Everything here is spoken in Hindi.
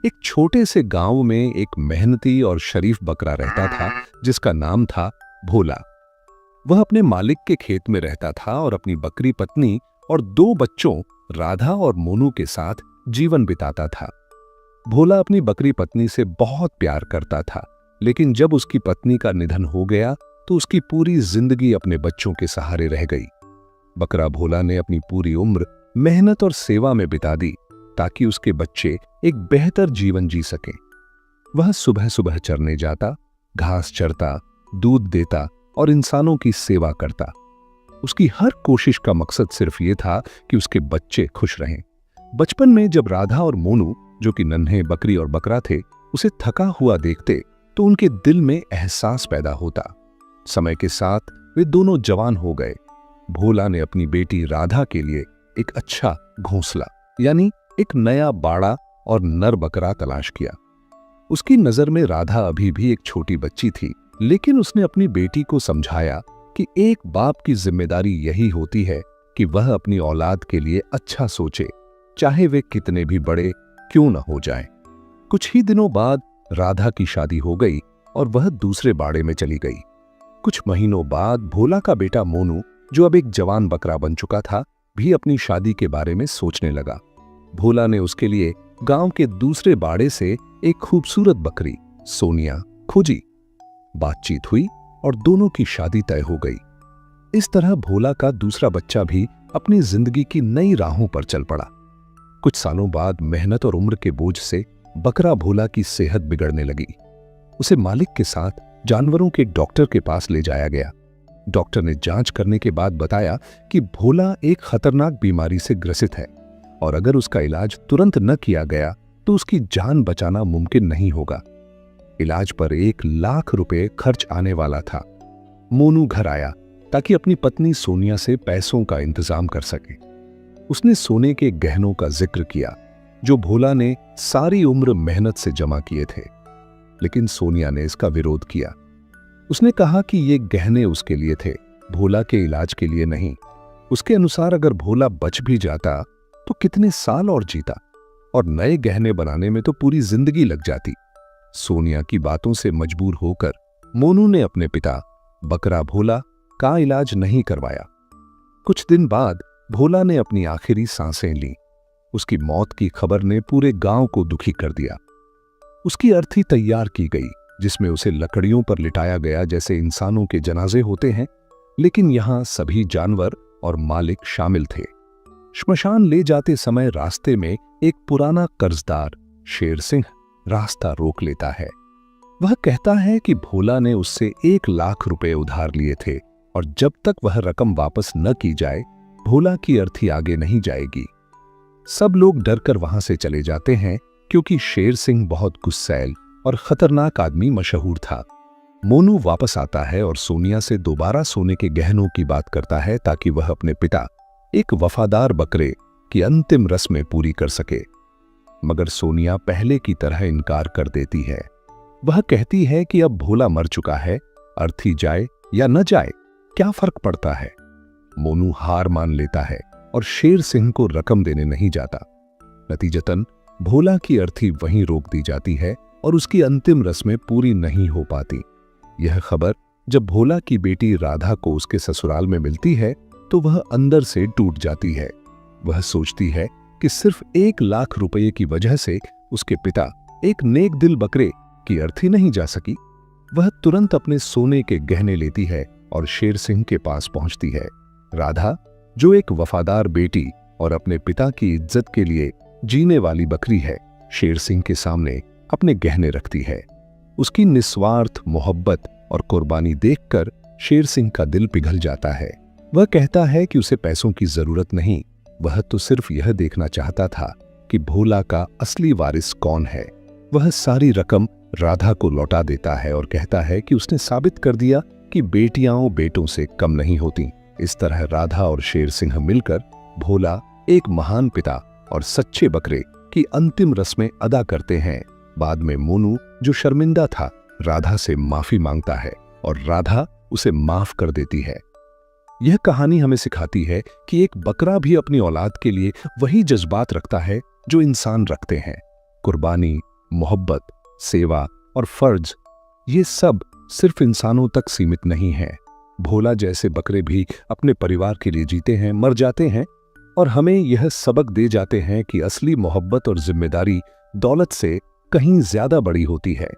एक छोटे से गांव में एक मेहनती और शरीफ बकरा रहता था जिसका नाम था भोला। वह अपने मालिक के खेत में रहता था और अपनी बकरी पत्नी और दो बच्चों राधा और मोनू के साथ जीवन बिताता था। भोला अपनी बकरी पत्नी से बहुत प्यार करता था, लेकिन जब उसकी पत्नी का निधन हो गया तो उसकी पूरी जिंदगी अपने बच्चों के सहारे रह गई। बकरा भोला ने अपनी पूरी उम्र मेहनत और सेवा में बिता दी ताकि उसके बच्चे एक बेहतर जीवन जी सकें। वह सुबह सुबह चरने जाता, घास चरता, दूध देता और इंसानों की सेवा करता। उसकी हर कोशिश का मकसद सिर्फ ये था कि उसके बच्चे खुश रहें। बचपन में जब राधा और मोनू, जो कि नन्हे बकरी और बकरा थे, उसे थका हुआ देखते तो उनके दिल में एहसास पैदा होता। समय के साथ वे दोनों जवान हो गए। भोला ने अपनी बेटी राधा के लिए एक अच्छा घोंसला यानी एक नया बाड़ा और नर बकरा तलाश किया। उसकी नजर में राधा अभी भी एक छोटी बच्ची थी, लेकिन उसने अपनी बेटी को समझाया कि एक बाप की जिम्मेदारी यही होती है कि वह अपनी औलाद के लिए अच्छा सोचे, चाहे वे कितने भी बड़े क्यों न हो जाएं। कुछ ही दिनों बाद राधा की शादी हो गई और वह दूसरे बाड़े में चली गई। कुछ महीनों बाद भोला का बेटा मोनू, जो अब एक जवान बकरा बन चुका था, भी अपनी शादी के बारे में सोचने लगा। भोला ने उसके लिए गांव के दूसरे बाड़े से एक खूबसूरत बकरी सोनिया खोजी। बातचीत हुई और दोनों की शादी तय हो गई। इस तरह भोला का दूसरा बच्चा भी अपनी जिंदगी की नई राहों पर चल पड़ा। कुछ सालों बाद मेहनत और उम्र के बोझ से बकरा भोला की सेहत बिगड़ने लगी। उसे मालिक के साथ जानवरों के डॉक्टर के पास ले जाया गया। डॉक्टर ने जांच करने के बाद बताया कि भोला एक खतरनाक बीमारी से ग्रसित है और अगर उसका इलाज तुरंत न किया गया तो उसकी जान बचाना मुमकिन नहीं होगा। इलाज पर 1,00,000 रुपए खर्च आने वाला था। मोनू घर आया ताकि अपनी पत्नी सोनिया से पैसों का इंतजाम कर सके। उसने सोने के गहनों का जिक्र किया जो भोला ने सारी उम्र मेहनत से जमा किए थे, लेकिन सोनिया ने इसका विरोध किया। उसने कहा कि ये गहने उसके लिए थे, भोला के इलाज के लिए नहीं। उसके अनुसार अगर भोला बच भी जाता तो कितने साल और जीता, और नए गहने बनाने में तो पूरी जिंदगी लग जाती। सोनिया की बातों से मजबूर होकर मोनू ने अपने पिता बकरा भोला का इलाज नहीं करवाया। कुछ दिन बाद भोला ने अपनी आखिरी सांसें लीं। उसकी मौत की खबर ने पूरे गांव को दुखी कर दिया। उसकी अर्थी तैयार की गई जिसमें उसे लकड़ियों पर लिटाया गया जैसे इंसानों के जनाजे होते हैं, लेकिन यहां सभी जानवर और मालिक शामिल थे। श्मशान ले जाते समय रास्ते में एक पुराना कर्जदार शेर सिंह रास्ता रोक लेता है। वह कहता है कि भोला ने उससे 1,00,000 रुपए उधार लिए थे और जब तक वह रकम वापस न की जाए भोला की अर्थी आगे नहीं जाएगी। सब लोग डरकर वहां से चले जाते हैं क्योंकि शेर सिंह बहुत गुस्सैल और खतरनाक आदमी मशहूर था। मोनू वापस आता है और सोनिया से दोबारा सोने के गहनों की बात करता है ताकि वह अपने पिता एक वफादार बकरे की अंतिम रस्में पूरी कर सके, मगर सोनिया पहले की तरह इनकार कर देती है। वह कहती है कि अब भोला मर चुका है, अर्थी जाए या न जाए क्या फर्क पड़ता है। मोनू हार मान लेता है और शेर सिंह को रकम देने नहीं जाता। नतीजतन भोला की अर्थी वहीं रोक दी जाती है और उसकी अंतिम रस्में पूरी नहीं हो पाती। यह खबर जब भोला की बेटी राधा को उसके ससुराल में मिलती है तो वह अंदर से टूट जाती है। वह सोचती है कि सिर्फ 1,00,000 रुपये की वजह से उसके पिता एक नेक दिल बकरे की अर्थी नहीं जा सकी। वह तुरंत अपने सोने के गहने लेती है और शेर सिंह के पास पहुंचती है। राधा, जो एक वफादार बेटी और अपने पिता की इज्जत के लिए जीने वाली बकरी है, शेर सिंह के सामने अपने गहने रखती है। उसकी निस्वार्थ मोहब्बत और कुर्बानी देखकर शेर सिंह का दिल पिघल जाता है। वह कहता है कि उसे पैसों की जरूरत नहीं, वह तो सिर्फ यह देखना चाहता था कि भोला का असली वारिस कौन है। वह सारी रकम राधा को लौटा देता है और कहता है कि उसने साबित कर दिया कि बेटियां बेटों से कम नहीं होती। इस तरह राधा और शेर सिंह मिलकर भोला एक महान पिता और सच्चे बकरे की अंतिम रस्में अदा करते हैं। बाद में मोनू, जो शर्मिंदा था, राधा से माफी मांगता है और राधा उसे माफ कर देती है। यह कहानी हमें सिखाती है कि एक बकरा भी अपनी औलाद के लिए वही जज्बात रखता है जो इंसान रखते हैं। कुर्बानी, मोहब्बत, सेवा और फर्ज, ये सब सिर्फ इंसानों तक सीमित नहीं है। भोला जैसे बकरे भी अपने परिवार के लिए जीते हैं, मर जाते हैं और हमें यह सबक दे जाते हैं कि असली मोहब्बत और जिम्मेदारी दौलत से कहीं ज्यादा बड़ी होती है।